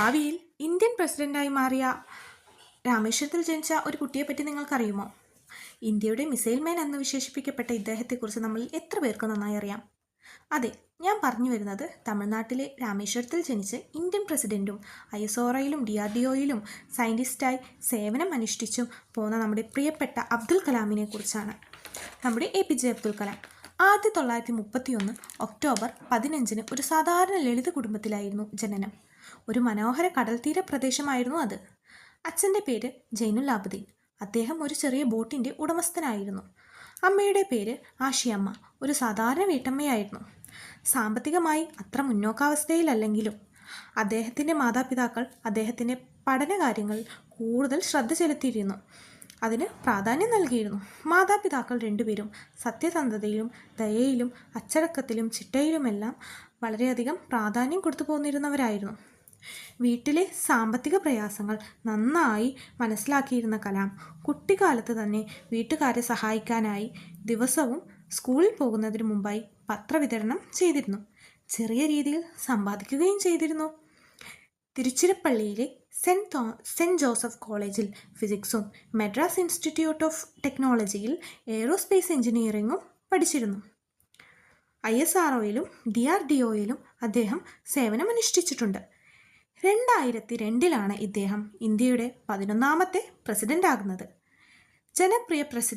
ഭാവിയിൽ ഇന്ത്യൻ പ്രസിഡന്റായി മാറിയ രാമേശ്വരത്തിൽ ജനിച്ച ഒരു കുട്ടിയെപ്പറ്റി നിങ്ങൾക്കറിയുമോ? ഇന്ത്യയുടെ മിസൈൽ മാൻ എന്ന് വിശേഷിപ്പിക്കപ്പെട്ട ഇദ്ദേഹത്തെക്കുറിച്ച് നമ്മളിൽ എത്ര പേർക്ക് നന്നായി അറിയാം? അതെ, ഞാൻ പറഞ്ഞു വരുന്നത് തമിഴ്നാട്ടിലെ രാമേശ്വരത്തിൽ ജനിച്ച് ഇന്ത്യൻ പ്രസിഡന്റും ISROയിലും DRDOയിലും സയൻറ്റിസ്റ്റായി സേവനം അനുഷ്ഠിച്ചും പോന്ന നമ്മുടെ പ്രിയപ്പെട്ട അബ്ദുൽ കലാമിനെ കുറിച്ചാണ്. നമ്മുടെ APJ അബ്ദുൽ കലാം 1931 ഒക്ടോബർ 15 ഒരു സാധാരണ ലളിത കുടുംബത്തിലായിരുന്നു ജനനം. ഒരു മനോഹര കടൽത്തീര പ്രദേശമായിരുന്നു അത്. അച്ഛൻ്റെ പേര് ജൈനുൽ ആബിദീൻ. അദ്ദേഹം ഒരു ചെറിയ ബോട്ടിൻ്റെ ഉടമസ്ഥനായിരുന്നു. അമ്മയുടെ പേര് ആഷിയമ്മ, ഒരു സാധാരണ വീട്ടമ്മയായിരുന്നു. സാമ്പത്തികമായി അത്ര മുന്നോക്കാവസ്ഥയിലല്ലെങ്കിലും അദ്ദേഹത്തിൻ്റെ മാതാപിതാക്കൾ അദ്ദേഹത്തിൻ്റെ പഠനകാര്യങ്ങളിൽ കൂടുതൽ ശ്രദ്ധ ചെലുത്തിയിരുന്നു, അതിന് പ്രാധാന്യം നൽകിയിരുന്നു. മാതാപിതാക്കൾ രണ്ടുപേരും സത്യസന്ധതയിലും ദയയിലും അച്ചടക്കത്തിലും ചിട്ടയിലുമെല്ലാം വളരെയധികം പ്രാധാന്യം കൊടുത്തു പോന്നിരുന്നവരായിരുന്നു. വീട്ടിലെ സാമ്പത്തിക പ്രയാസങ്ങൾ നന്നായി മനസ്സിലാക്കിയിരുന്ന കലാം കുട്ടിക്കാലത്ത് തന്നെ വീട്ടുകാരെ സഹായിക്കാനായി ദിവസവും സ്കൂളിൽ പോകുന്നതിന് മുമ്പായി പത്രവിതരണം ചെയ്തിരുന്നു. ചെറിയ രീതിയിൽ സമ്പാദിക്കുകയും ചെയ്തിരുന്നു. തിരുച്ചിറപ്പള്ളിയിലെ സെൻറ്റ് ജോസഫ് കോളേജിൽ ഫിസിക്സും മദ്രാസ് ഇൻസ്റ്റിറ്റ്യൂട്ട് ഓഫ് ടെക്നോളജിയിൽ എയ്റോസ്പേസ് എഞ്ചിനീയറിംഗും പഠിച്ചിരുന്നു. ISROയിലും DRDOയിലും അദ്ദേഹം സേവനമനുഷ്ഠിച്ചിട്ടുണ്ട്. 2002 ഇദ്ദേഹം ഇന്ത്യയുടെ 11ാമത്തെ പ്രസിഡന്റ് ആകുന്നത്. ജനപ്രിയ പ്രസിഡന്റ്